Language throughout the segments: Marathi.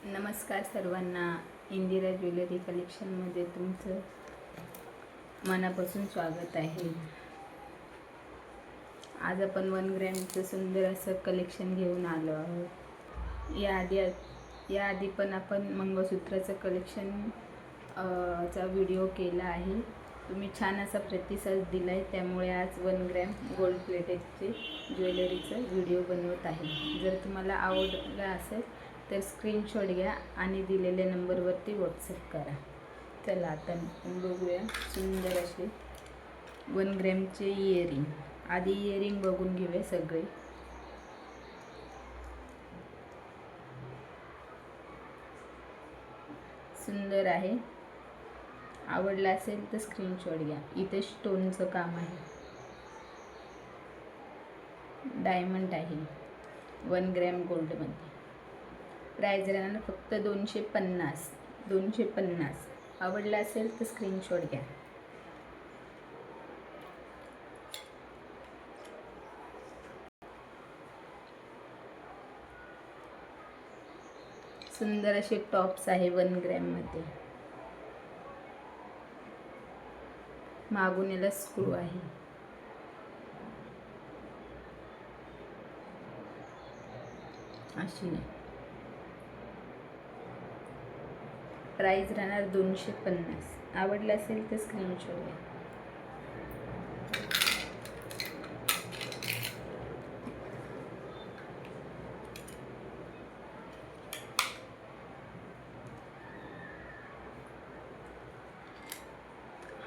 नमस्कार सर्वांना. इंदिरा ज्वेलरी कलेक्शनमध्ये तुमचं मनापासून स्वागत आहे. आज आपण 1 ग्रॅमचं सुंदर असं कलेक्शन घेऊन आलो आहोत. याआधी पण आपण मंगळसूत्राचं कलेक्शन चा व्हिडिओ केला आहे. तुम्ही छान असा प्रतिसाद दिला आहे, त्यामुळे आज 1 ग्रॅम गोल्ड प्लेटेडचे ज्वेलरीचं व्हिडिओ बनवत आहे. जर तुम्हाला आवडला असेल तर स्क्रीनशॉट घ्या आणि दिलेल्या नंबरवरती व्हॉट्सअप करा. चला आता बघूया सुंदर असे 1 ग्रॅमचे इयरिंग. आधी इयरिंग बघून घेऊया सगळे. सुंदर आहे. आवडला असेल तर स्क्रीनशॉट घ्या. इथे स्टोनचं काम आहे, डायमंड आहे 1 ग्रॅम गोल्डमध्ये. प्राइस राहणार फक्त 250. आवडला असेल तर स्क्रीनशॉट घ्या. सुंदर असे टॉप्स आहे 1 ग्रॅममध्ये. मागून याला स्क्रू आहे. अशी प्राइस राहणार 250. आवडलं असेल तर स्क्रीनशॉट घ्या.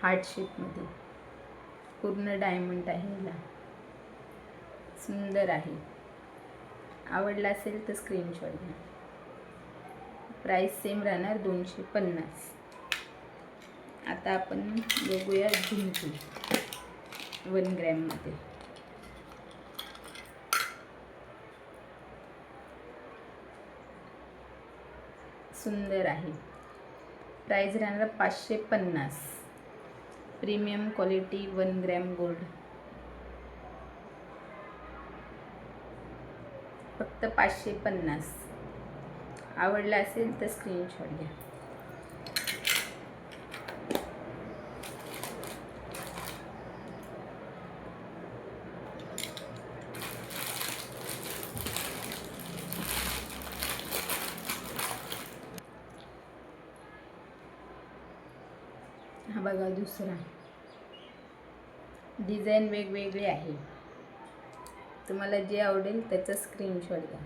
हार्ट शेपमध्ये पूर्ण डायमंड आहे याला. सुंदर आहे. आवडला असेल तर स्क्रीनशॉट घ्या. प्राइस सेम राहणार 250. आता आपण बघूया झुमकी 1 ग्रॅममध्ये. सुंदर आहे. प्राइस राहणार 550. Premium quality 1 gram gold. फक्त 550. आवडला असेल तर स्क्रीनशॉट घ्या. हा बघा दुसरा. डिझाईन वेगवेगळे आहे. तुम्हाला जे आवडेल त्याचा स्क्रीनशॉट घ्या.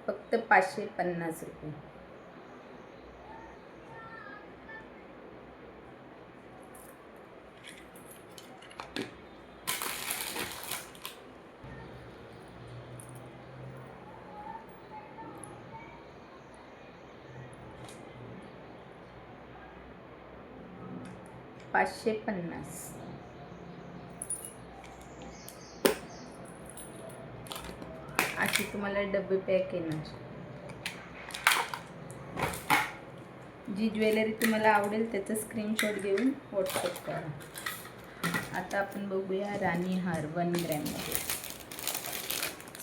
फक्त 550 रुपये. $550. अशी तुम्हाला डबे पॅक येणार. जी ज्वेलरी तुम्हाला आवडेल त्याचा स्क्रीनशॉट घेऊन व्हॉट्सअप करा. आता आपण बघूया राणी हार 1 ग्रॅममध्ये.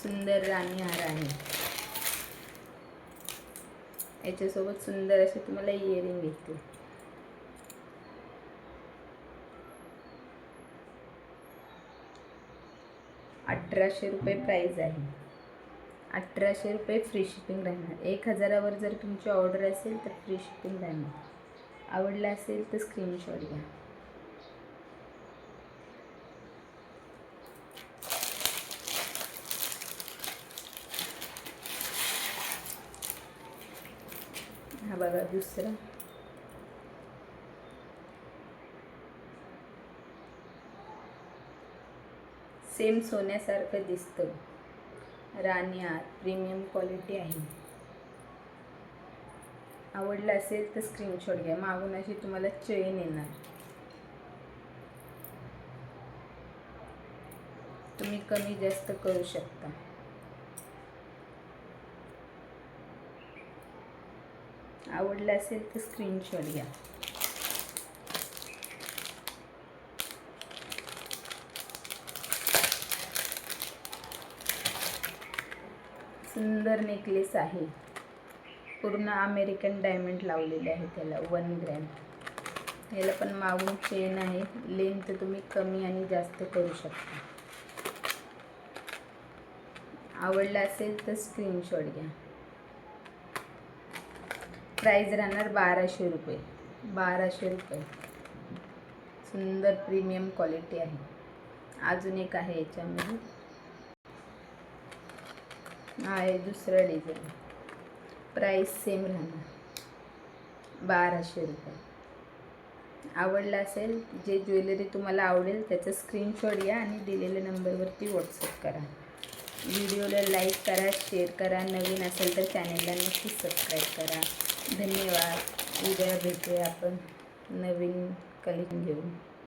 सुंदर राणी हार आहे. याच्यासोबत सुंदर असे तुम्हाला इयरिंग येतील. ₹1800 प्राइस आहे. 1800 रुपये फ्री शिपिंग राहणार. 1000वर जर तुमची ऑर्डर असेल तर फ्री शिपिंग राहणार. आवडला असेल तर स्क्रीनशॉट घ्या. हा बघा दुसरा. सेम सोन्यासारखं दिसतं. राणी हार प्रीमियम क्वालिटी आहे. आवडलं असेल तर स्क्रीनशॉट घ्या. मागून अशी तुम्हाला चेन येणार. तुम्ही कमी जास्त करू शकता. आवडलं असेल तर स्क्रीनशॉट घ्या. सुंदर नेकलेस आहे. पूर्ण अमेरिकन डायमंड लावलेले आहे त्याला 1 ग्रॅम. याला पण मागून चेन आहे. लेंथ तुम्ही कमी आणि जास्त करू शकता. आवडला असेल तर स्क्रीनशॉट घ्या. प्राईज राहणार 1200 रुपये. 1200 रुपये. सुंदर प्रीमियम क्वालिटी आहे. अजून एक आहे याच्यामध्ये. हा आहे दुसरा डिझाईन. प्राईस सेम राहणार 1200 रुपये. आवडला असेल, जे ज्वेलरी तुम्हाला आवडेल त्याचा स्क्रीनशॉट घ्या आणि दिलेल्या नंबरवरती व्हॉट्सअप करा. व्हिडिओला लाईक करा, शेअर करा. नवीन असेल तर चॅनलला नक्की सबस्क्राईब करा. धन्यवाद. उद्या भेटूया आपण नवीन कलेक्शन घेऊन.